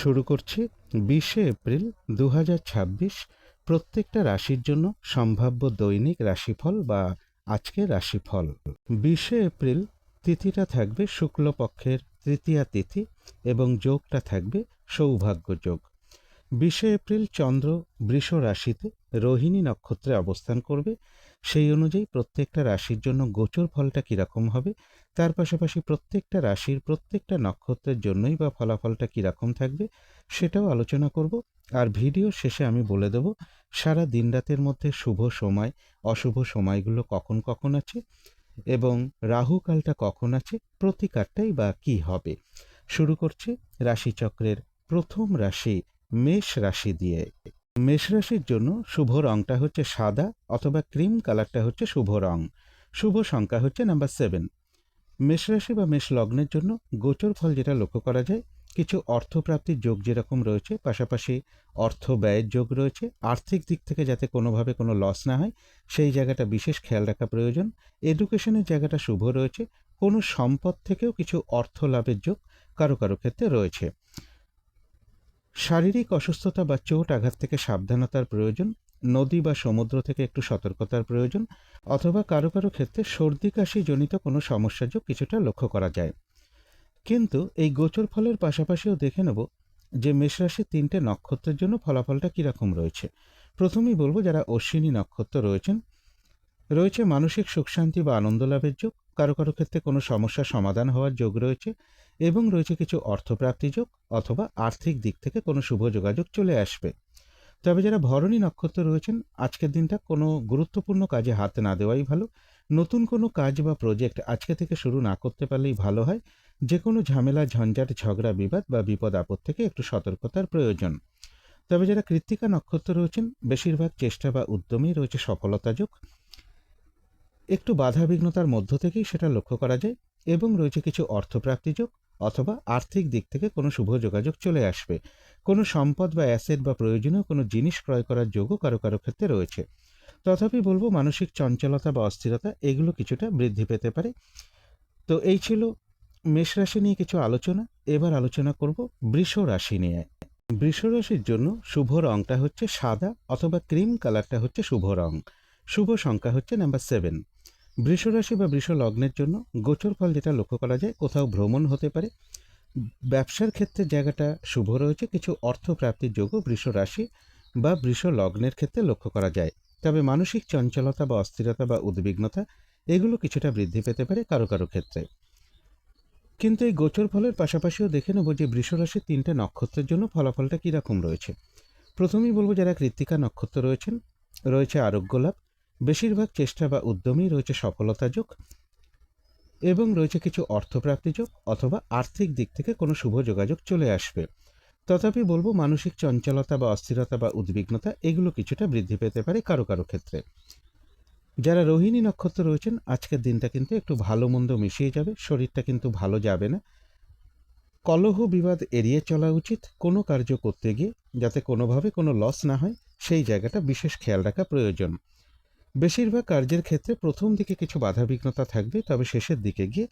শুরু করছি 20শে এপ্রিল 2026 প্রত্যেকটা রাশির জন্য সম্ভাব্য দৈনিক রাশিফল বা আজকের রাশিফল। 20শে এপ্রিল তিথিটা থাকবে শুক্লপক্ষের তৃতীয়া তিথি এবং যোগটা থাকবে সৌভাগ্য যোগ। 20শে এপ্রিল চন্দ্র বৃষ রাশিতে রোহিণী নক্ষত্রে অবস্থান করবে। সেই অনুযায়ী প্রত্যেকটা রাশির জন্য গোচর ফলটা কীরকম হবে, তার পাশাপাশি প্রত্যেকটা রাশির প্রত্যেকটা নক্ষত্রের জন্যই বা ফলাফলটা কীরকম থাকবে সেটাও আলোচনা করব। আর ভিডিও শেষে আমি বলে দেব সারা দিন রাতের মধ্যে শুভ সময় অশুভ সময়গুলো কখন কখন আছে এবং রাহুকালটা কখন আছে, প্রতিকারটাই বা কী হবে। শুরু করছি রাশিচক্রের প্রথম রাশি মেষ রাশি দিয়ে। মেষ রাশির জন্য শুভ রংটা হচ্ছে সাদা অথবা ক্রিম কালারটা হচ্ছে শুভ রং। শুভ সংখ্যা হচ্ছে নাম্বার 7। মেষ রাশি বা মেষ লগ্নের জন্য গোচর ফল যেটা লক্ষ্য করা যায়, কিছু অর্থপ্রাপ্তির যোগ যেরকম রয়েছে, পাশাপাশি অর্থ ব্যয়ের যোগ রয়েছে। আর্থিক দিক থেকে যাতে কোনোভাবে কোনো লস না হয় সেই জায়গাটা বিশেষ খেয়াল রাখা প্রয়োজন। এডুকেশনের জায়গাটা শুভ রয়েছে। কোনো সম্পদ থেকেও কিছু অর্থ লাভের যোগ কারো কারো ক্ষেত্রে রয়েছে। শারীরিক অসুস্থতা বা চোট আঘাত থেকে সাবধানতার প্রয়োজন। নদী বা সমুদ্র থেকে একটু সতর্কতার প্রয়োজন, অথবা কারো কারো ক্ষেত্রে সর্দি কাশি জনিত কোনো সমস্যার যোগ কিছুটা লক্ষ্য করা যায়। কিন্তু এই গোচর ফলের পাশাপাশিও দেখে নেব যে মেষরাশির 3টে নক্ষত্রের জন্য ফলাফলটা কীরকম রয়েছে। প্রথমেই বলবো যারা অশ্বিনী নক্ষত্র রয়েছে মানসিক সুখ শান্তি বা আনন্দ লাভের যোগ, কারো কারো ক্ষেত্রে কোনো সমস্যার সমাধান হওয়ার যোগ রয়েছে এবং রয়েছে কিছু অর্থপ্রাপ্তি যোগ অথবা আর্থিক দিক থেকে কোনো শুভ যোগাযোগ চলে আসবে। তবে যারা ভরণী নক্ষত্র রয়েছেন আজকের দিনটা কোনো গুরুত্বপূর্ণ কাজে হাত না দেওয়াই ভালো। নতুন কোনো কাজ বা প্রজেক্ট আজকে থেকে শুরু না করতে পারলেই ভালো হয়। যে কোনো ঝামেলা ঝঞ্ঝাট ঝগড়া বিবাদ বা বিপদ আপদ থেকে একটু সতর্কতার প্রয়োজন। তবে যারা কৃত্তিকা নক্ষত্র রয়েছেন বেশিরভাগ চেষ্টা বা উদ্যমেই রয়েছে সফলতা যোগ। একটু বাধা বিঘ্নতার মধ্য থেকেই সেটা লক্ষ্য করা যায় এবং রয়েছে কিছু অর্থপ্রাপ্তি যোগ অথবা আর্থিক দিক থেকে কোনো শুভ যোগাযোগ চলে আসবে। কোনো সম্পদ বা অ্যাসেট বা প্রয়োজনীয় কোনো জিনিস ক্রয় করার যোগও কারো কারো ক্ষেত্রে রয়েছে। তথাপি বলবো মানসিক চঞ্চলতা বা অস্থিরতা এগুলো কিছুটা বৃদ্ধি পেতে পারে। তো এই ছিল মেষ রাশি নিয়ে কিছু আলোচনা। এবার আলোচনা করব বৃষ রাশি নিয়ে। বৃষ রাশির জন্য শুভ রংটা হচ্ছে সাদা অথবা ক্রিম কালারটা হচ্ছে শুভ রং। শুভ সংখ্যা হচ্ছে নাম্বার 7। বৃষ রাশি বা বৃষ লগ্নের জন্য গোচর ফল যেটা লক্ষ্য করা যায়, কোথাও ভ্রমণ হতে পারে। ব্যবসার ক্ষেত্রে জায়গাটা শুভ রয়েছে। কিছু অর্থপ্রাপ্তির যোগও বৃষ রাশি বা বৃষ লগ্নের ক্ষেত্রে লক্ষ্য করা যায়। তবে মানসিক চঞ্চলতা বা অস্থিরতা বা উদ্বিগ্নতা এগুলো কিছুটা বৃদ্ধি পেতে পারে কারো কারো ক্ষেত্রে। কিন্তু এই গোচর ফলের পাশাপাশিও দেখে নেব যে বৃষ রাশির 3টে নক্ষত্রের জন্য ফলাফলটা কীরকম রয়েছে। প্রথমেই বলবো যারা কৃত্তিকা নক্ষত্র রয়েছে আরোগ্য লাভ। বেশিরভাগ চেষ্টা বা উদ্যমেই রয়েছে সফলতা যোগ এবং রয়েছে কিছু অর্থপ্রাপ্তি যোগ অথবা আর্থিক দিক থেকে কোনো শুভ যোগাযোগ চলে আসবে। তথাপি বলবো মানসিক চঞ্চলতা বা অস্থিরতা বা উদ্বিগ্নতা এগুলো কিছুটা বৃদ্ধি পেতে পারে কারো কারো ক্ষেত্রে। যারা রোহিণী নক্ষত্র রয়েছেন আজকের দিনটা কিন্তু একটু ভালো মন্দ মিশিয়ে যাবে, শরীরটা কিন্তু ভালো যাবে না। কলহ বিবাদ এড়িয়ে চলা উচিত। কোনো কার্য করতে গিয়ে যাতে কোনোভাবে কোনো লস না হয় সেই জায়গাটা বিশেষ খেয়াল রাখা প্রয়োজন। বেশিরভাগ কার্যের ক্ষেত্রে প্রথম দিকে কিছু বাধাবিঘ্নতা থাকবে, তবে শেষের দিকে গিয়ে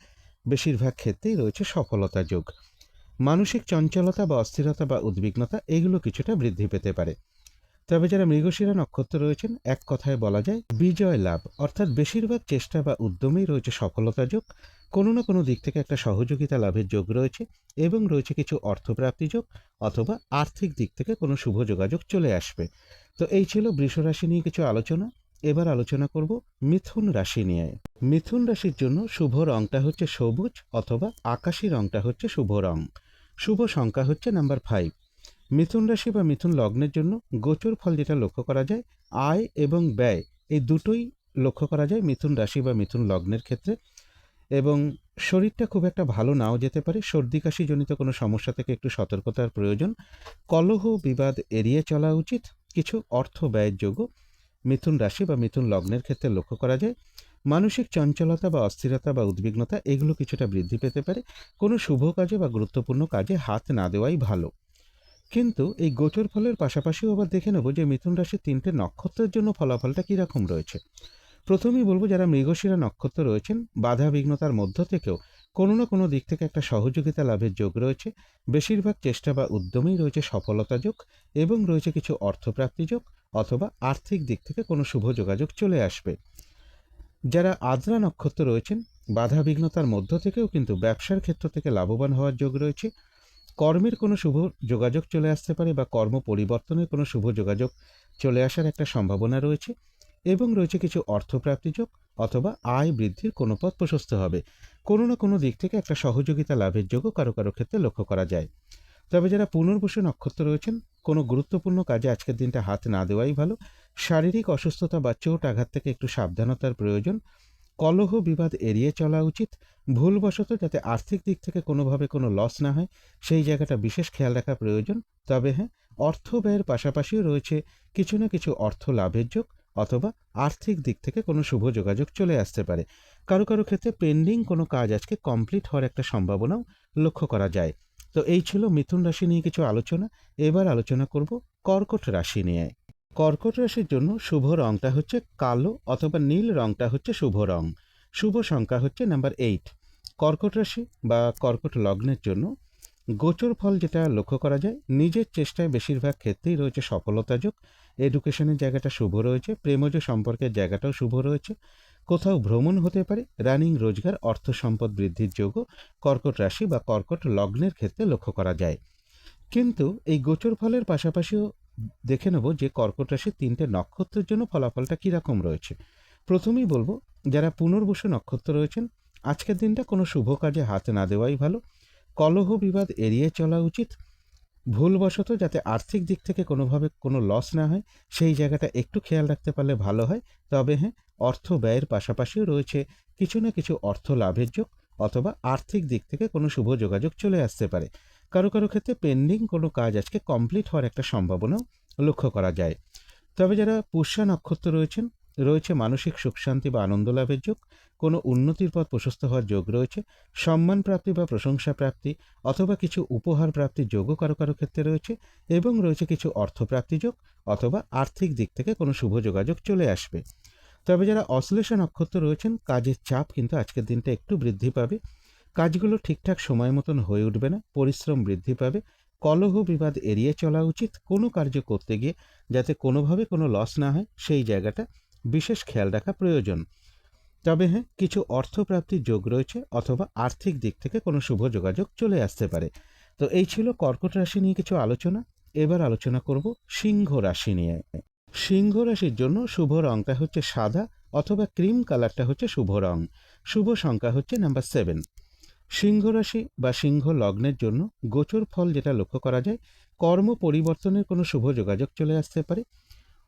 বেশিরভাগ ক্ষেত্রেই রয়েছে সফলতা যোগ। মানসিক চঞ্চলতা বা অস্থিরতা বা উদ্বিগ্নতা এগুলো কিছুটা বৃদ্ধি পেতে পারে। তবে যারা মৃগশিরা নক্ষত্র রয়েছেন এক কথায় বলা যায় বিজয় লাভ, অর্থাৎ বেশিরভাগ চেষ্টা বা উদ্যমেই রয়েছে সফলতা যোগ। কোনো না কোনো দিক থেকে একটা সহযোগিতা লাভের যোগ রয়েছে এবং রয়েছে কিছু অর্থপ্রাপ্তি যোগ অথবা আর্থিক দিক থেকে কোনো শুভ যোগাযোগ চলে আসবে। তো এই ছিল বৃষ রাশি নিয়ে কিছু আলোচনা। এবার আলোচনা করব মিথুন রাশি নিয়ে। মিথুন রাশির জন্য শুভ রংটা হচ্ছে সবুজ অথবা আকাশী রংটা হচ্ছে শুভ রং। শুভ সংখ্যা হচ্ছে নাম্বার 5। মিথুন রাশি বা মিথুন লগ্নের জন্য গোচর ফল যেটা লক্ষ্য করা যায়, আয় এবং ব্যয় এই দুটোই লক্ষ্য করা যায় মিথুন রাশি বা মিথুন লগ্নের ক্ষেত্রে। এবং শরীরটা খুব একটা ভালো নাও যেতে পারে। সর্দি কাশি জনিত কোনো সমস্যা থেকে একটু সতর্কতার প্রয়োজন। কলহ বিবাদ এড়িয়ে চলা উচিত। কিছু অর্থ ব্যয়ের যোগও মিথুন রাশি বা মিথুন লগ্নের ক্ষেত্রে লক্ষ্য করা যায়। মানসিক চঞ্চলতা বা অস্থিরতা বা উদ্বিগ্নতা এগুলো কিছুটা বৃদ্ধি পেতে পারে। কোনো শুভ কাজে বা গুরুত্বপূর্ণ কাজে হাত না দেওয়াই ভালো। কিন্তু এই গোচর ফলের পাশাপাশিও আবার দেখে নেব যে মিথুন রাশির 3টে নক্ষত্রের জন্য ফলাফলটা কীরকম রয়েছে। প্রথমেই বলবো যারা মৃগশিরা নক্ষত্র রয়েছেন বাধা বিঘ্নতার মধ্য থেকেও কোনো না কোনো দিক থেকে একটা সহযোগিতা লাভের যোগ রয়েছে। বেশিরভাগ চেষ্টা বা উদ্যমেই রয়েছে সফলতা যোগ এবং রয়েছে কিছু অর্থপ্রাপ্তি যোগ অথবা আর্থিক দিক থেকে কোনো শুভ যোগাযোগ চলে আসবে। যারা আদ্রা নক্ষত্র রয়েছেন, বাধা বিঘ্নতার মধ্য থেকেও কিন্তু ব্যবসার ক্ষেত্র থেকে লাভবান হওয়ার যোগ রয়েছে। কর্মের কোনো শুভ যোগাযোগ চলে আসতে পারে বা কর্ম পরিবর্তনের কোনো শুভ যোগাযোগ চলে আসার একটা সম্ভাবনা রয়েছে এবং রয়েছে কিছু অর্থপ্রাপ্তি যোগ অথবা আয় বৃদ্ধির কোনো পথ প্রশস্ত হবে। কোনো না কোনো দিক থেকে একটা সহযোগিতা লাভের যোগও কারো কারো ক্ষেত্রে লক্ষ্য করা যায়। তবে যারা পুনর্বসু নক্ষত্র রয়েছেন, কোনো গুরুত্বপূর্ণ কাজে আজকের দিনটা হাত না দেওয়াই ভালো। শারীরিক অসুস্থতা বা চোট আঘাত থেকে একটু সাবধানতার প্রয়োজন। কলহ বিবাদ এড়িয়ে চলা উচিত। ভুলবশত যাতে আর্থিক দিক থেকে কোনোভাবে কোনো লস না হয় সেই জায়গাটা বিশেষ খেয়াল রাখা প্রয়োজন। তবে হ্যাঁ, অর্থ ব্যয়ের পাশাপাশিও রয়েছে কিছু না কিছু অর্থ লাভের যোগ অথবা আর্থিক দিক থেকে কোনো শুভ যোগাযোগ চলে আসতে পারে। কারো কারো ক্ষেত্রে পেন্ডিং কোনো কাজ আজকে কমপ্লিট হওয়ার একটা সম্ভাবনাও লক্ষ্য করা যায়। তো এই ছিল মিথুন রাশি নিয়ে কিছু আলোচনা। এবার আলোচনা করব কর্কট রাশি নিয়ে। কর্কট রাশির জন্য শুভ রংটা হচ্ছে কালো অথবা নীল রংটা হচ্ছে শুভ রং। শুভ সংখ্যা হচ্ছে নাম্বার 8। কর্কট রাশি বা কর্কট লগ্নের জন্য গোচর ফল যেটা লক্ষ্য করা যায়, নিজের চেষ্টায় বেশিরভাগ ক্ষেত্রেই রয়েছে সফলতা যোগ। এডুকেশনের জায়গাটা শুভ রয়েছে, প্রেমজ সম্পর্কের জায়গাটাও শুভ রয়েছে। কোথাও ভ্রমণ হতে পারে, রানিং রোজগার অর্থ সম্পদ বৃদ্ধির যোগও কর্কট রাশি বা কর্কট লগ্নের ক্ষেত্রে লক্ষ্য করা যায়। কিন্তু এই গোচর ফলের পাশাপাশিও দেখে নেব যে কর্কট রাশির 3টে নক্ষত্রের জন্য ফলাফলটা কীরকম রয়েছে। প্রথমেই বলবো, যারা পুনর্বসু নক্ষত্র রয়েছেন, আজকের দিনটা কোনো শুভ কাজে হাত না দেওয়াই ভালো। কলহ বিবাদ এড়িয়ে চলা উচিত। ভুলবশত যাতে আর্থিক দিক থেকে কোনোভাবে কোনো লস না হয় সেই জায়গাটা একটু খেয়াল রাখতে পারলে ভালো হয়। তবে হ্যাঁ, অর্থ ব্যয়ের পাশাপাশিও রয়েছে কিছু না কিছু অর্থ লাভের যোগ অথবা আর্থিক দিক থেকে কোনো শুভ যোগাযোগ চলে আসতে পারে। কারো কারো ক্ষেত্রে পেন্ডিং কোনো কাজ আজকে কমপ্লিট হওয়ার একটা সম্ভাবনাও লক্ষ্য করা যায়। তবে যারা পুষ্যা নক্ষত্র রয়েছেন, রয়েছে মানসিক সুখ শান্তি বা আনন্দ লাভের যোগ। কোনো উন্নতির পথ প্রশস্ত হওয়ার যোগ রয়েছে। সম্মান প্রাপ্তি বা প্রশংসা প্রাপ্তি অথবা কিছু উপহার প্রাপ্তির যোগও কারো কারো ক্ষেত্রে রয়েছে এবং রয়েছে কিছু অর্থপ্রাপ্তি যোগ অথবা আর্থিক দিক থেকে কোনো শুভ যোগাযোগ চলে আসবে। তবে যারা অশ্লেষা নক্ষত্র রয়েছেন, কাজের চাপ কিন্তু আজকের দিনটা একটু বৃদ্ধি পাবে। কাজগুলো ঠিকঠাক সময় মতন হয়ে উঠবে না, পরিশ্রম বৃদ্ধি পাবে। কলহ বিবাদ এড়িয়ে চলা উচিত। কোনো কার্য করতে গিয়ে যাতে কোনোভাবে কোনো লস না হয় সেই জায়গাটা বিশেষ খেয়াল রাখা প্রয়োজন। তবে হ্যাঁ, কিছু অর্থপ্রাপ্তির যোগ রয়েছে অথবা আর্থিক দিক থেকে কোনো শুভ যোগাযোগ চলে আসতে পারে। তো এই ছিল কর্কট রাশি নিয়ে কিছু আলোচনা। এবার আলোচনা করব সিংহ রাশি নিয়ে। সিংহ রাশির জন্য শুভ রংটা হচ্ছে সাদা অথবা ক্রিম কালারটা হচ্ছে শুভ রং। শুভ সংখ্যা হচ্ছে নাম্বার 7। সিংহ রাশি বা সিংহ লগ্নের জন্য গোচর ফল যেটা লক্ষ্য করা যায়, কর্ম পরিবর্তনের কোনো শুভ যোগাযোগ চলে আসতে পারে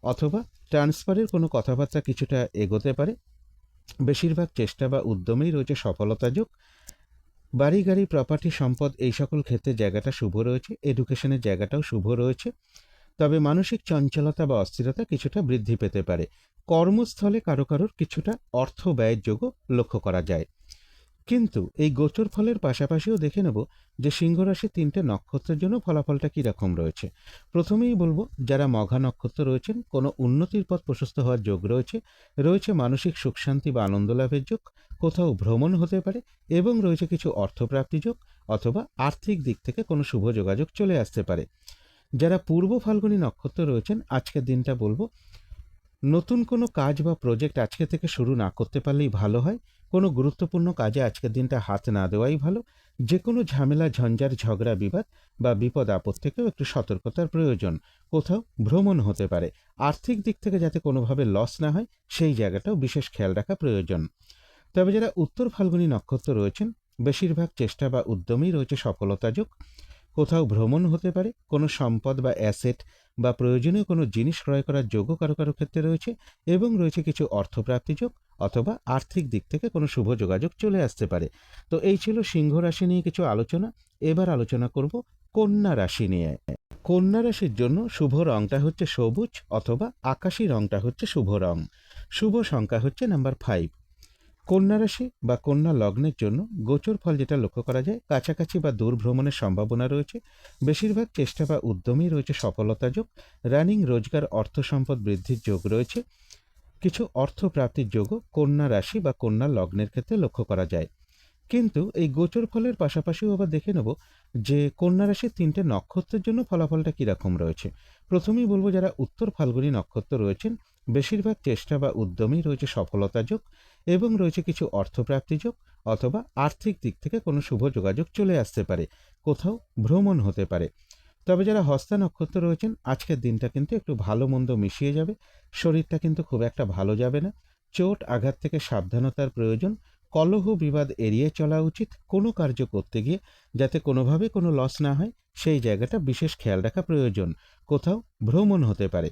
অথবা ট্রান্সফারের কোনো কথাবার্তা কিছুটা এগোতে পারে। বেশিরভাগ চেষ্টা বা উদ্যমেই রয়েছে সফলতা যোগ। বাড়ি গাড়ি প্রপার্টি সম্পদ এই সকল ক্ষেত্রে জায়গাটা শুভ রয়েছে। এডুকেশনের জায়গাটাও শুভ রয়েছে। তবে মানসিক চঞ্চলতা বা অস্থিরতা কিছুটা বৃদ্ধি পেতে পারে। কর্মস্থলে কারো কারোর কিছুটা অর্থ ব্যয়ের যোগও লক্ষ্য করা যায়। কিন্তু এই গোচর ফলের পাশাপাশিও দেখে নেব যে সিংহ রাশির 3টে নক্ষত্রের জন্য ফলাফলটা কীরকম রয়েছে। প্রথমেই বলবো, যারা মঘা নক্ষত্র রয়েছেন, কোনো উন্নতির পথ প্রশস্ত হওয়ার যোগ রয়েছে। রয়েছে মানসিক সুখ শান্তি বা আনন্দ লাভের যোগ। কোথাও ভ্রমণ হতে পারে এবং রয়েছে কিছু অর্থপ্রাপ্তি যোগ অথবা আর্থিক দিক থেকে কোনো শুভ যোগাযোগ চলে আসতে পারে। যারা পূর্ব ফাল্গুনী নক্ষত্র রয়েছেন, আজকের দিনটা বলবো নতুন কোনো কাজ বা প্রজেক্ট আজকে থেকে শুরু না করতে পারলেই ভালো হয়। কোনো গুরুত্বপূর্ণ কাজে আজকের দিনটা হাত না দেওয়াই ভালো। যে কোনো ঝামেলা ঝঞ্ঝাট ঝগড়া বিবাদ বা বিপদ আপদ থেকেও একটু সতর্কতার প্রয়োজন। কোথাও ভ্রমণ হতে পারে। আর্থিক দিক থেকে যাতে কোনোভাবে লস না হয় সেই জায়গাটাও বিশেষ খেয়াল রাখা প্রয়োজন। তবে যারা উত্তর ফাল্গুনী নক্ষত্র রয়েছেন, বেশিরভাগ চেষ্টা বা উদ্যমেই রয়েছে সফলতা যোগ। কোথাও ভ্রমণ হতে পারে, কোনো সম্পদ বা অ্যাসেট বা প্রয়োজনীয় কোনো জিনিস ক্রয় করার যোগও কারো কারো ক্ষেত্রে রয়েছে এবং রয়েছে কিছু অর্থপ্রাপ্তি যোগ অথবা আর্থিক দিক থেকে কোনো শুভ যোগাযোগ চলে আসতে পারে। তো এই ছিল সিংহ রাশি নিয়ে কিছু আলোচনা। এবার আলোচনা করব কন্যা রাশি নিয়ে। কন্যা রাশির জন্য শুভ রংটা হচ্ছে সবুজ অথবা আকাশি রংটা হচ্ছে শুভ রং। শুভ সংখ্যা হচ্ছে নাম্বার 5। কন্যা রাশি বা কন্যা লগ্নের জন্য গোচর ফল যেটা লক্ষ্য করা যায়, কাছাকাছি বা দূর ভ্রমণের সম্ভাবনা রয়েছে। বেশিরভাগ চেষ্টা বা উদ্যমেই রয়েছে সফলতা যোগ। রানিং রোজগার অর্থ সম্পদ বৃদ্ধির যোগ রয়েছে। কিছু অর্থ প্রাপ্তির যোগও কন্যা রাশি বা কন্যা লগ্নের ক্ষেত্রে লক্ষ্য করা যায়। কিন্তু এই গোচর ফলের পাশাপাশিও আবার দেখে নেব যে কন্যা রাশির ৩টে নক্ষত্রের জন্য ফলাফলটা কীরকম রয়েছে। প্রথমেই বলবো যারা উত্তর ফাল্গুনী নক্ষত্র রয়েছেন, বেশিরভাগ চেষ্টা বা উদ্যমেই রয়েছে সফলতা যোগ এবং রয়েছে কিছু অর্থপ্রাপ্তি যোগ, অথবা আর্থিক দিক থেকে কোনো শুভ যোগাযোগ চলে আসতে পারে, কোথাও ভ্রমণ হতে পারে। তবে যারা হস্তা নক্ষত্র রয়েছেন, আজকের দিনটা কিন্তু একটু ভালো মন্দ মিশিয়ে যাবে, শরীরটা কিন্তু খুব একটা ভালো যাবে না, চোট আঘাত থেকে সাবধানতার প্রয়োজন, কলহ বিবাদ এড়িয়ে চলা উচিত, কোনো কার্য করতে গিয়ে যাতে কোনোভাবে কোনো লস না হয় সেই জায়গাটা বিশেষ খেয়াল রাখা প্রয়োজন, কোথাও ভ্রমণ হতে পারে।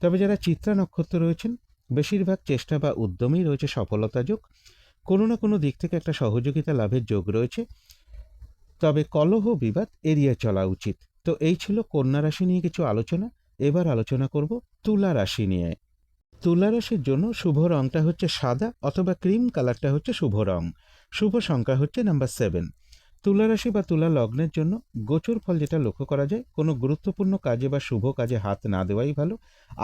তবে যারা চিত্রা নক্ষত্র রয়েছেন, বেশিরভাগ চেষ্টা বা উদ্যমেই রয়েছে সফলতা যোগ, কোনো না কোনো দিক থেকে একটা সহযোগিতা লাভের যোগ রয়েছে, তবে কলহ বিবাদ এড়িয়ে চলা উচিত। তো এই ছিল কন্যা রাশি নিয়ে কিছু আলোচনা। এবার আলোচনা করব তুলা রাশি নিয়ে। তুলা রাশির জন্য শুভ রংটা হচ্ছে সাদা অথবা ক্রিম কালারটা হচ্ছে শুভ রং। শুভ সংখ্যা হচ্ছে নাম্বার 7। তুলা রাশি বা তুলা লগ্নের জন্য গোচর ফল যেটা লক্ষ্য করা যায়, কোনো গুরুত্বপূর্ণ কাজে বা শুভ কাজে হাত না দেওয়াই ভালো।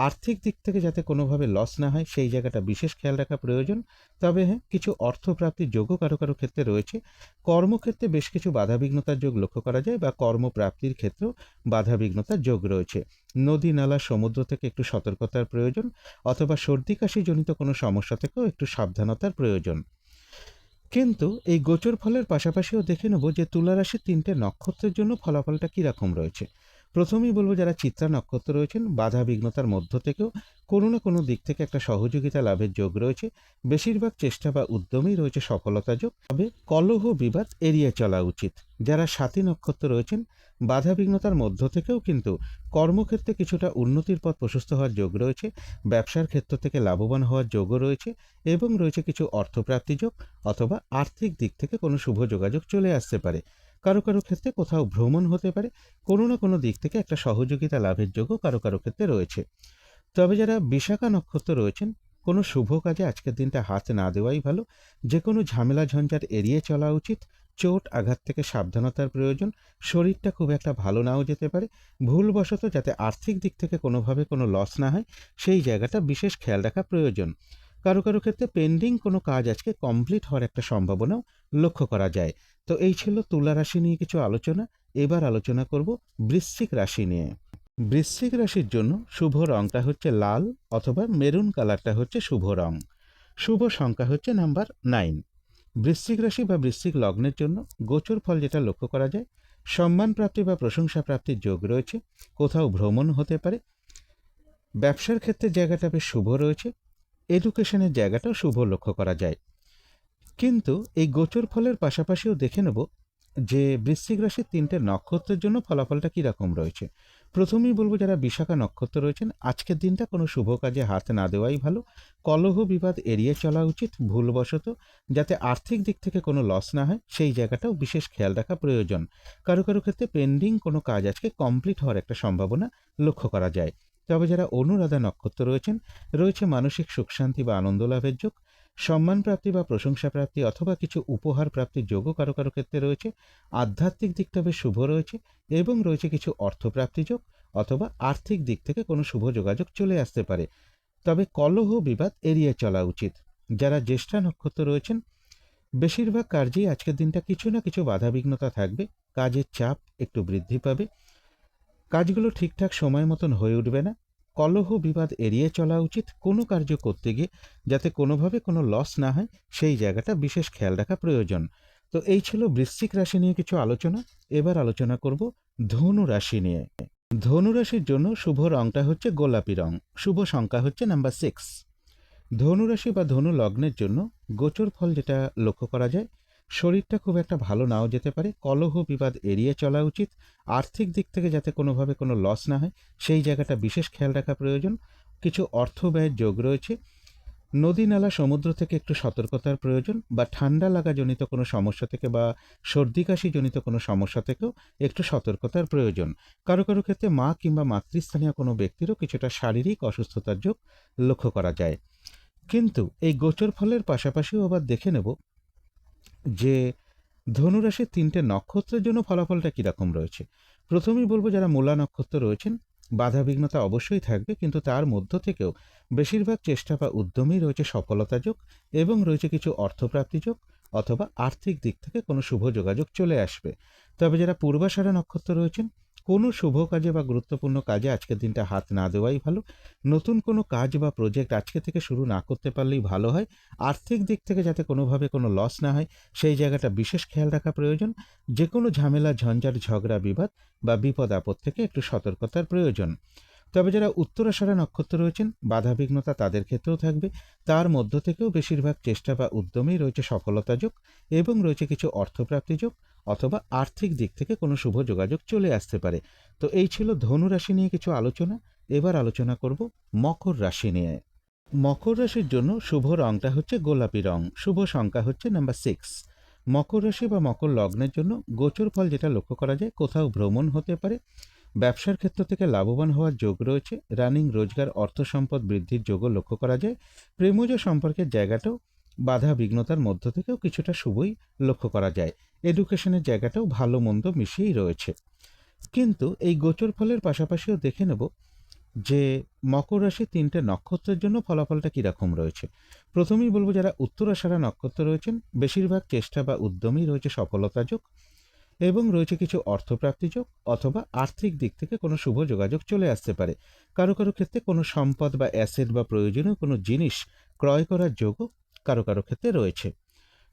আর্থিক দিক থেকে যাতে কোনোভাবে লস না হয় সেই জায়গাটা বিশেষ খেয়াল রাখা প্রয়োজন। তবে হ্যাঁ, কিছু অর্থপ্রাপ্তির যোগও কারো কারো ক্ষেত্রে রয়েছে। কর্মক্ষেত্রে বেশ কিছু বাধাবিঘ্নতার যোগ লক্ষ্য করা যায়, বা কর্মপ্রাপ্তির ক্ষেত্রেও বাধাবিঘ্নতার যোগ রয়েছে। নদী নালা সমুদ্র থেকে একটু সতর্কতার প্রয়োজন, অথবা সর্দি কাশি জনিত কোনো সমস্যা থেকেও একটু সাবধানতার প্রয়োজন। কিন্তু এই গোচর ফলের পাশাপাশিও দেখে নেব যে তুলা রাশির ৩টে নক্ষত্রের জন্য ফলাফলটা কীরকম রয়েছে। প্রথমেই বলবো যারা চিত্রা নক্ষত্র রয়েছেন, বাধা বিঘ্নতার মধ্য থেকেও কোনো না কোনো দিক থেকে একটা সহযোগিতা লাভের যোগ রয়েছে, বেশিরভাগ চেষ্টা বা উদ্যমেই রয়েছে সফলতা যোগ, তবে কলহ বিবাদ এড়িয়ে চলা উচিত। যারা সাথী নক্ষত্র রয়েছেন, বাধা বিঘ্নতার মধ্য থেকেও কিন্তু কর্মক্ষেত্রে কিছুটা উন্নতির পথ প্রশস্ত হওয়ার যোগ রয়েছে, ব্যবসার ক্ষেত্র থেকে লাভবান হওয়ার যোগও রয়েছে, এবং রয়েছে কিছু অর্থপ্রাপ্তি যোগ, অথবা আর্থিক দিক থেকে কোনো শুভ যোগাযোগ চলে আসতে পারে। কারো কারো ক্ষেত্রে কোথাও ভ্রমণ হতে পারে, কোনো না কোনো দিক থেকে একটা সহযোগিতা লাভের যোগও কারো কারো ক্ষেত্রে রয়েছে। তবে যারা বিশাখা নক্ষত্র রয়েছেন, কোনো শুভ কাজে আজকের দিনটা হাত না দেওয়াই ভালো। যে কোনো ঝামেলা ঝঞ্ঝাট এড়িয়ে চলা উচিত, চোট আঘাত থেকে সাবধানতার প্রয়োজন, শরীরটা খুব একটা ভালো নাও যেতে পারে, ভুলবশত যাতে আর্থিক দিক থেকে কোনোভাবে কোনো লস না হয় সেই জায়গাটা বিশেষ খেয়াল রাখা প্রয়োজন। কারো কারো ক্ষেত্রে পেন্ডিং কোনো কাজ আজকে কমপ্লিট হওয়ার একটা সম্ভাবনাও লক্ষ্য করা যায়। তো এই ছিল তুলা রাশি নিয়ে কিছু আলোচনা। এবার আলোচনা করব বৃশ্চিক রাশি নিয়ে। বৃশ্চিক রাশির জন্য শুভ রংটা হচ্ছে লাল অথবা মেরুন কালারটা হচ্ছে শুভ রং। শুভ সংখ্যা হচ্ছে নাম্বার 9। বৃশ্চিক রাশি বা বৃশ্চিক লগ্নের জন্য গোচর ফল যেটা লক্ষ্য করা যায়, সম্মান প্রাপ্তি বা প্রশংসা প্রাপ্তির যোগ রয়েছে, কোথাও ভ্রমণ হতে পারে, ব্যবসার ক্ষেত্রে জায়গাটা বেশ শুভ রয়েছে, এডুকেশনের জায়গাটাও শুভ লক্ষ্য করা যায়। কিন্তু এই গোচর ফলের পাশাপাশিও দেখে নেব যে বৃশ্চিক রাশির ৩টে নক্ষত্রের জন্য ফলাফলটা কীরকম রয়েছে। প্রথমেই বলবো যারা বিশাখা নক্ষত্র রয়েছেন, আজকের দিনটা কোনো শুভ কাজে হাত না দেওয়াই ভালো। কলহ বিবাদ এড়িয়ে চলা উচিত, ভুলবশত যাতে আর্থিক দিক থেকে কোনো লস না হয় সেই জায়গাটাও বিশেষ খেয়াল রাখা প্রয়োজন। কারো কারো ক্ষেত্রে পেন্ডিং কোনো কাজ আজকে কমপ্লিট হওয়ার একটা সম্ভাবনা লক্ষ্য করা যায়। তবে যারা অনুরাধা নক্ষত্র রয়েছেন, রয়েছে মানসিক সুখ শান্তি বা আনন্দ লাভের যোগ, সম্মান প্রাপ্তি বা প্রশংসা প্রাপ্তি অথবা কিছু উপহার প্রাপ্তির যোগও কারো কারো ক্ষেত্রে রয়েছে, আধ্যাত্মিক দিকটা বেশ শুভ রয়েছে, এবং রয়েছে কিছু অর্থপ্রাপ্তি যোগ, অথবা আর্থিক দিক থেকে কোনো শুভ যোগাযোগ চলে আসতে পারে। তবে কলহ বিবাদ এড়িয়ে চলা উচিত। যারা জ্যেষ্ঠা নক্ষত্র রয়েছেন, বেশিরভাগ কার্যেই আজকের দিনটা কিছু না কিছু বাধাবিঘ্নতা থাকবে, কাজের চাপ একটু বৃদ্ধি পাবে, কাজগুলো ঠিকঠাক সময় মতন হয়ে উঠবে না, কলহ বিবাদ এড়িয়ে চলা উচিত, কোনো কার্য করতে গিয়ে যাতে কোনোভাবে কোনো লস না হয় সেই জায়গাটা বিশেষ খেয়াল রাখা প্রয়োজন। তো এই ছিল বৃশ্চিক রাশি নিয়ে কিছু আলোচনা। এবার আলোচনা করব ধনু রাশি নিয়ে। ধনু রাশির জন্য শুভ রংটা হচ্ছে গোলাপি রং। শুভ সংখ্যা হচ্ছে নাম্বার 6। ধনু রাশি বা ধনু লগ্নের জন্য গোচর ফল যেটা লক্ষ্য করা যায়, শরীরটা খুব একটা ভালো নাও যেতে পারে, কলহ বিবাদ এড়িয়ে চলা উচিত, আর্থিক দিক থেকে যাতে কোনোভাবে কোনো লস না হয় সেই জায়গাটা বিশেষ খেয়াল রাখা প্রয়োজন। কিছু অর্থ ব্যয়ের যোগ রয়েছে, নদী নালা সমুদ্র থেকে একটু সতর্কতার প্রয়োজন, বা ঠান্ডা লাগা জনিত কোনো সমস্যা থেকে বা সর্দি কাশি জনিত কোনো সমস্যা থেকেও একটু সতর্কতার প্রয়োজন। কারো কারো ক্ষেত্রে মা কিংবা মাতৃস্থানীয় কোনো ব্যক্তিরও কিছুটা শারীরিক অসুস্থতার যোগ লক্ষ্য করা যায়। কিন্তু এই গোচর ফলের পাশাপাশিও আবার দেখে নেব যে ধনুরাশির ৩টে নক্ষত্রের জন্য ফলাফলটা কীরকম রয়েছে। প্রথমেই বলবো যারা মূলা নক্ষত্র রয়েছেন, বাধাবিঘ্নতা অবশ্যই থাকবে, কিন্তু তার মধ্য থেকেও বেশিরভাগ চেষ্টা বা উদ্যমেই রয়েছে সফলতা যোগ, এবং রয়েছে কিছু অর্থপ্রাপ্তি যোগ, অথবা আর্থিক দিক থেকে কোনো শুভ যোগাযোগ চলে আসবে। তবে যারা পূর্বাষাঢ়া নক্ষত্র রয়েছেন, কোনো শুভ কাজে বা গুরুত্বপূর্ণ কাজে আজকের দিনটা হাত না দেওয়াই ভালো। নতুন কোনো কাজ বা প্রজেক্ট আজকে থেকে শুরু না করতে পারলেই ভালো হয়। আর্থিক দিক থেকে যাতে কোনোভাবে কোনো লস না হয়, সেই জায়গাটা বিশেষ খেয়াল রাখা প্রয়োজন। যে কোনো ঝামেলা, ঝঞ্ঝাট, ঝগড়া, বিবাদ বা বিপদ আপদ থেকে একটু সতর্কতার প্রয়োজন। তবে যারা উত্তরাষাঢ়া নক্ষত্র রয়েছেন, বাধাবিঘ্নতা তাদের ক্ষেত্রেও থাকবে। তার মধ্য থেকেও বেশিরভাগ চেষ্টা বা উদ্যমেই রয়েছে সফলতা যোগ এবং রয়েছে কিছু অর্থপ্রাপ্তি যোগ অথবা আর্থিক দিক থেকে কোনো শুভ যোগাযোগ চলে আসতে পারে। তো এই ছিল ধনু রাশি নিয়ে কিছু আলোচনা। এবার আলোচনা করব মকর রাশি নিয়ে। মকর রাশির জন্য শুভ রংটা হচ্ছে গোলাপি রং, শুভ সংখ্যা হচ্ছে নাম্বার 6। মকর রাশি বা মকর লগ্নের জন্য গোচর ফল যেটা লক্ষ্য করা যায়, কোথাও ভ্রমণ হতে পারে, ব্যবসার ক্ষেত্র থেকে লাভবান হওয়ার যোগ রয়েছে, রানিং রোজগার, অর্থ সম্পদ বৃদ্ধির যোগও লক্ষ্য করা যায়। প্রেমজ সম্পর্কের জায়গাটাও বাধা বিঘ্নতার মধ্য থেকেও কিছুটা শুভই লক্ষ্য করা যায়। এডুকেশনের জায়গাটাও ভালো মন্দ মিশিয়েই রয়েছে। কিন্তু এই গোচর ফলের পাশাপাশিও দেখে নেব যে মকর রাশি 3টে নক্ষত্রের জন্য ফলাফলটা কীরকম রয়েছে। প্রথমেই বলবো, যারা উত্তরাষাঢ়া নক্ষত্র রয়েছেন, বেশিরভাগ চেষ্টা বা উদ্যমেই রয়েছে সফলতা যোগ এবং রয়েছে কিছু অর্থপ্রাপ্তি যোগ অথবা আর্থিক দিক থেকে কোনো শুভ যোগাযোগ চলে আসতে পারে। কারো কারো ক্ষেত্রে কোনো সম্পদ বা অ্যাসেট বা প্রয়োজনীয় কোনো জিনিস ক্রয় করার যোগও কারো কারো ক্ষেত্রে রয়েছে।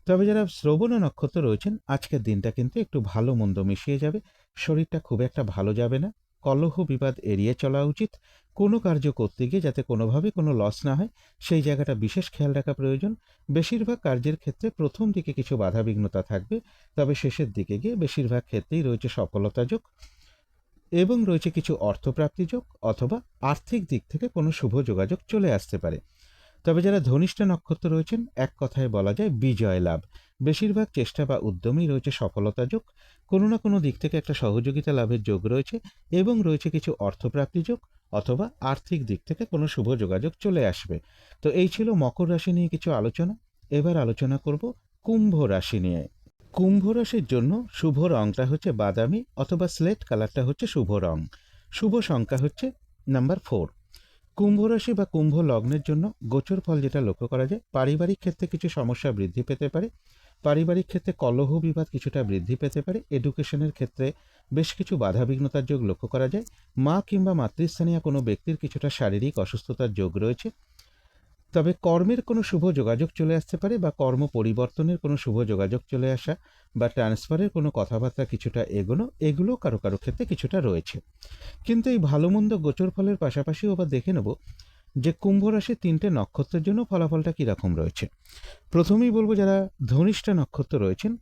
তবে যারা শ্রবণা নক্ষত্র রয়েছেন, আজকের দিনটা কিন্তু একটু ভালো মন্দ মিশিয়ে যাবে। শরীরটা খুব একটা ভালো যাবে না। কলহ বিবাদ এড়িয়ে চলা উচিত। কোনো কার্য করতে গিয়ে যাতে কোনোভাবে কোনো লস না হয়, সেই জায়গাটা বিশেষ খেয়াল রাখা প্রয়োজন। বেশিরভাগ কার্যের ক্ষেত্রে প্রথম দিকে কিছু বাধাবিঘ্নতা থাকবে, তবে শেষের দিকে গিয়ে বেশিরভাগ ক্ষেত্রেই রয়েছে সফলতা যোগ এবং রয়েছে কিছু অর্থপ্রাপ্তি যোগ অথবা আর্থিক দিক থেকে কোনো শুভ যোগাযোগ চলে আসতে পারে। তবে যারা ধনিষ্ঠা নক্ষত্র রয়েছেন, এক কথায় বলা যায় বিজয় লাভ। বেশিরভাগ চেষ্টা বা উদ্যমেই রয়েছে সফলতা যোগ, কোনো না কোনো দিক থেকে একটা সহযোগিতা লাভের যোগ রয়েছে এবং রয়েছে কিছু অর্থপ্রাপ্তি যোগ অথবা আর্থিক দিক থেকে কোনো শুভ যোগাযোগ চলে আসবে। তো এই ছিল মকর রাশি নিয়ে কিছু আলোচনা। এবার আলোচনা করব কুম্ভ রাশি নিয়ে। কুম্ভ রাশির জন্য শুভ রংটা হচ্ছে বাদামি অথবা স্লেট কালারটা হচ্ছে শুভ রং। শুভ সংখ্যা হচ্ছে নাম্বার 4। কুম্ভ রাশি বা কুম্ভ লগ্নের জন্য গোচর ফল যেটা লক্ষ্য করা যায়, পারিবারিক ক্ষেত্রে কিছু সমস্যা বৃদ্ধি পেতে পারে। পারিবারিক ক্ষেত্রে কলহ বিবাদ কিছুটা বৃদ্ধি পেতে পারে। এডুকেশনের ক্ষেত্রে বেশ কিছু বাধাবিঘ্নতার যোগ লক্ষ্য করা যায়। মা কিংবা মাতৃস্থানীয় কোনো ব্যক্তির কিছুটা শারীরিক অসুস্থতার যোগ রয়েছে। তবে কর্মের কোনো শুভ যোগাযোগ চলে আসতে পারে বা কর্ম পরিবর্তনের কোনো শুভ যোগাযোগ চলে আসা বা ট্রান্সফারের কোনো কথাবার্তা কিছুটা এগুলো কারো কারো ক্ষেত্রে কিছুটা রয়েছে। কিন্তু এই ভালো মন্দ গোচর ফলের পাশাপাশিও আবার দেখে নেব যে কুম্ভ রাশির 3টে নক্ষত্রের জন্য ফলাফলটা কীরকম রয়েছে। প্রথমেই বলবো, যারা ধনিষ্ঠা নক্ষত্র রয়েছেন,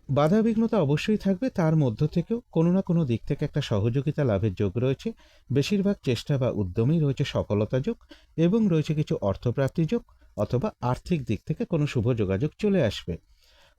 বাধাবিঘ্নতা অবশ্যই থাকবে। তার মধ্য থেকেও কোনো না কোনো দিক থেকে একটা সহযোগিতা লাভের যোগ রয়েছে। বেশিরভাগ চেষ্টা বা উদ্যমেই রয়েছে সফলতা যোগ এবং রয়েছে কিছু অর্থপ্রাপ্তি যোগ অথবা আর্থিক দিক থেকে কোনো শুভ যোগাযোগ চলে আসবে।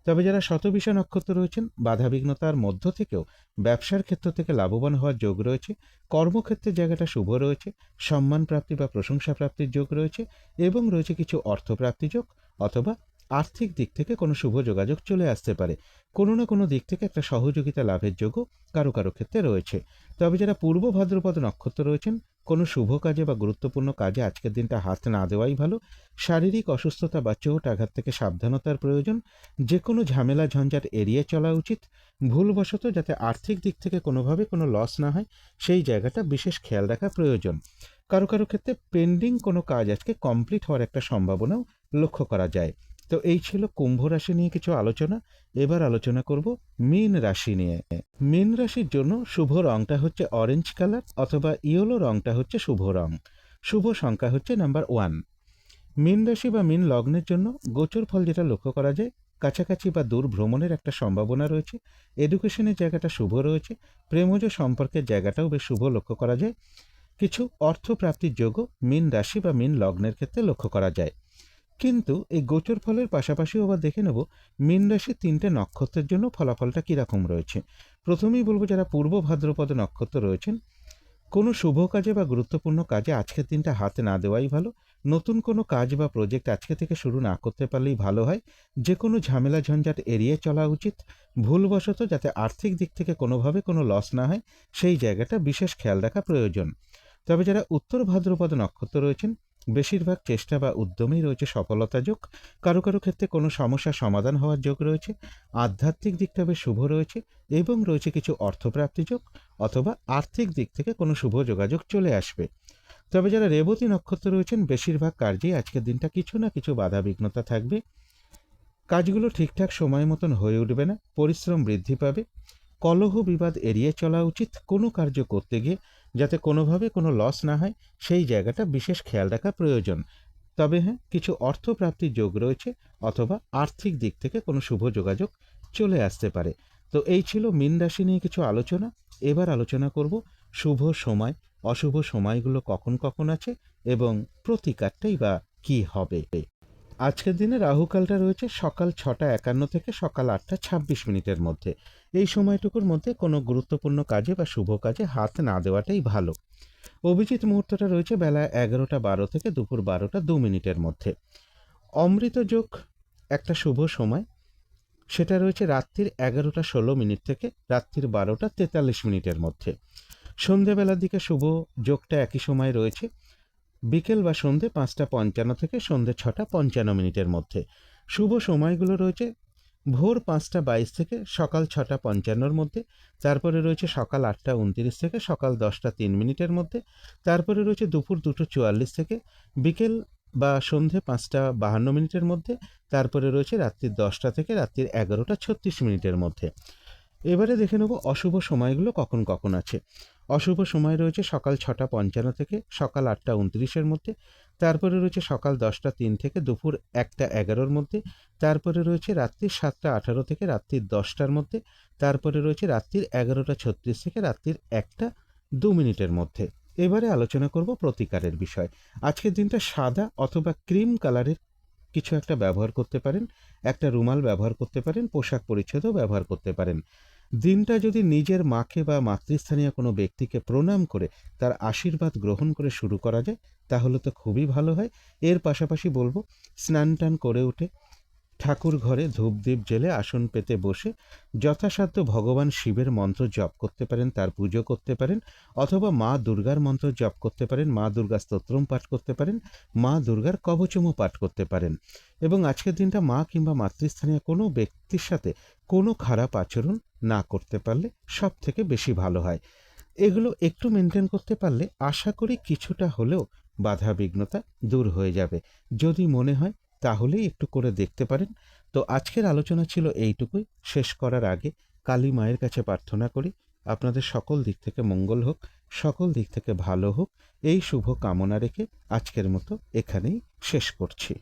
তবে যারা শতবিষা নক্ষত্র রয়েছেন, বাধাবিঘ্নতার মধ্য থেকেও ব্যবসার ক্ষেত্র থেকে লাভবান হওয়ার যোগ রয়েছে। কর্মক্ষেত্রের জায়গাটা শুভ রয়েছে। সম্মান প্রাপ্তি বা প্রশংসা প্রাপ্তির যোগ রয়েছে এবং রয়েছে কিছু অর্থপ্রাপ্তি যোগ অথবা আর্থিক দিক থেকে কোনো শুভ যোগাযোগ চলে আসতে পারে। কোনো না কোনো দিক থেকে একটা সহযোগিতা লাভের যোগও কারো কারো ক্ষেত্রে রয়েছে। তবে যারা পূর্ব ভাদ্রপদ নক্ষত্র রয়েছেন, কোনো শুভ কাজে বা গুরুত্বপূর্ণ কাজে আজকের দিনটা হাত না দেওয়াই ভালো। শারীরিক অসুস্থতা বা চোট আঘাত থেকে সাবধানতার প্রয়োজন। যে কোনো ঝামেলা ঝঞ্ঝাট এড়িয়ে চলা উচিত। ভুলবশত যাতে আর্থিক দিক থেকে কোনোভাবে কোনো লস না হয়, সেই জায়গাটা বিশেষ খেয়াল রাখা প্রয়োজন। কারো কারো ক্ষেত্রে পেন্ডিং কোনো কাজ আজকে কমপ্লিট হওয়ার একটা সম্ভাবনাও লক্ষ্য করা যায়। তো এই ছিল কুম্ভ রাশি নিয়ে কিছু আলোচনা। এবার আলোচনা করব মীন রাশি নিয়ে। মীন রাশির জন্য শুভ রংটা হচ্ছে অরেঞ্জ কালার অথবা ইয়েলো রংটা হচ্ছে শুভ রং। শুভ সংখ্যা হচ্ছে নাম্বার 1। মীন রাশি বা মীন লগ্নের জন্য গোচর ফল যেটা লক্ষ্য করা যায়, কাছাকাছি বা দূর ভ্রমণের একটা সম্ভাবনা রয়েছে। এডুকেশনের জায়গাটা শুভ রয়েছে। প্রেমজ সম্পর্কের জায়গাটাও বেশ শুভ লক্ষ্য করা যায়। কিছু অর্থপ্রাপ্তির যোগও মীন রাশি বা মীন লগ্নের ক্ষেত্রে লক্ষ্য করা যায়। কিন্তু এই গোচর ফলের পাশাপাশিও আবার দেখে নেব মীন রাশির 3টে নক্ষত্রের জন্য ফলাফলটা কীরকম রয়েছে। প্রথমেই বলবো, যারা পূর্ব ভাদ্রপদ নক্ষত্র রয়েছেন, কোনো শুভ কাজে বা গুরুত্বপূর্ণ কাজে আজকের দিনটা হাতে না দেওয়াই ভালো। নতুন কোনো কাজ বা প্রজেক্ট আজকে থেকে শুরু না করতে পারলেই ভালো হয়। যে কোনো ঝামেলা ঝঞ্ঝাট এড়িয়ে চলা উচিত। ভুলবশত যাতে আর্থিক দিক থেকে কোনোভাবে কোনো লস না হয়, সেই জায়গাটা বিশেষ খেয়াল রাখা প্রয়োজন। তবে যারা উত্তর ভাদ্রপদ নক্ষত্র রয়েছেন, বেশিরভাগ চেষ্টা বা উদ্যমেই রয়েছে সফলতা যোগ। কারো কারো ক্ষেত্রে কোনো সমস্যার সমাধান হওয়ার যোগ রয়েছে। আধ্যাত্মিক দিকটা বেশ শুভ রয়েছে এবং রয়েছে কিছু অর্থপ্রাপ্তি যোগ, অথবা আর্থিক দিক থেকে কোনো শুভ যোগাযোগ চলে আসবে। তবে যারা রেবতী নক্ষত্র রয়েছেন, বেশিরভাগ কার্যেই আজকের দিনটা কিছু না কিছু বাধা বিঘ্নতা থাকবে। কাজগুলো ঠিকঠাক সময় মতন হয়ে উঠবে না, পরিশ্রম বৃদ্ধি পাবে। কলহ বিবাদ এড়িয়ে চলা উচিত। কোনো কার্য করতে গিয়ে যাতে কোনোভাবে কোনো লস না হয়, সেই জায়গাটা বিশেষ খেয়াল রাখা প্রয়োজন। তবে হ্যাঁ, কিছু অর্থপ্রাপ্তির যোগ রয়েছে, অথবা আর্থিক দিক থেকে কোনো শুভ যোগাযোগ চলে আসতে পারে। তো এই ছিল মীন রাশি নিয়ে কিছু আলোচনা। এবার আলোচনা করব শুভ সময়, অশুভ সময়গুলো কখন কখন আছে এবং প্রতিকারটাই বা কী হবে। আজকের দিনে রাহুকালটা রয়েছে সকাল 6টা 51 থেকে সকাল 8টা 26 মধ্যে। এই সময়টুকুর মধ্যে কোনো গুরুত্বপূর্ণ কাজে বা শুভ কাজে হাত না দেওয়াটাই ভালো। অভিজিৎ মুহূর্তটা রয়েছে বেলা 11টা 12 থেকে দুপুর 12টা 2 মধ্যে। অমৃত যোগ একটা শুভ সময়, সেটা রয়েছে রাত্রির 11টা 16 থেকে রাত্রির 12টা 43 মধ্যে। সন্ধেবেলার দিকে শুভ যোগটা একই সময় রয়েছে, বিকেল বা সন্ধে 5টা 55 থেকে সন্ধে 6টা 55 মধ্যে। শুভ সময়গুলো রয়েছে ভোর 5টা 22 থেকে সকাল 6টা 55 মধ্যে। তারপরে রয়েছে সকাল 8টা 29 থেকে সকাল 10টা 3 মধ্যে। তারপরে রয়েছে দুপুর 2টো 44 থেকে বিকেল বা সন্ধে 5টা 52 মধ্যে। তারপরে রয়েছে রাত্রির 10টা থেকে রাত্রির 11টা 36 মধ্যে। এবারে দেখে নেব অশুভ সময়গুলো কখন কখন আছে। অশুভ সময় রয়েছে সকাল 6টা 55 থেকে সকাল 8টা 29 মধ্যে। তারপরে রয়েছে সকাল 10টা 3 থেকে দুপুর 1টা 11 মধ্যে। তারপরে রয়েছে রাত্রির 7টা 18 থেকে রাত্রির 10টার মধ্যে। তারপরে রয়েছে রাত্রির 11টা 36 থেকে রাত্রির 1টা 2 মধ্যে। এবারে আলোচনা করব প্রতিকারের বিষয়। আজকের দিনটা সাদা অথবা ক্রিম কালারের কিছু একটা ব্যবহার করতে পারেন। একটা রুমাল ব্যবহার করতে পারেন, পোশাক পরিচ্ছদও ব্যবহার করতে পারেন। দিনটা যদি নিজের মাকে বা মাতৃস্থানীয় কোনো ব্যক্তিকে প্রণাম করে তার আশীর্বাদ গ্রহণ করে শুরু করা যায়, তাহলে তো খুবই ভালো হয়। এর পাশাপাশি বলবো, স্নান টান করে উঠে ঠাকুর ঘরে ধূপদীপ জেলে আসন পেতে বসে যথাসাধ্য ভগবান শিবের মন্ত্র জপ করতে পারেন, তার পুজো করতে পারেন, অথবা মা দুর্গার মন্ত্র জপ করতে পারেন, মা দুর্গা স্তোত্রম পাঠ করতে পারেন, মা দুর্গার কবচমও পাঠ করতে পারেন। এবং আজকের দিনটা মা কিংবা মাতৃস্থানীয় কোনো ব্যক্তির সাথে কোনো খারাপ আচরণ না করতে পারলে সব থেকে বেশি ভালো হয়। এগুলো একটু মেনটেন করতে পারলে আশা করি কিছুটা হলেও বাধা বিঘ্নতা দূর হয়ে যাবে। যদি মনে হয় তাহলেই একটু করে দেখতে পারেন। তো আজকের আলোচনা ছিল এইটুকুই। শেষ করার আগে কালী মায়ের কাছে প্রার্থনা করি আপনাদের সকল দিক থেকে মঙ্গল হোক, সকল দিক থেকে ভালো হোক, এই শুভ কামনা রেখে আজকের মতো এখানেই শেষ করছি।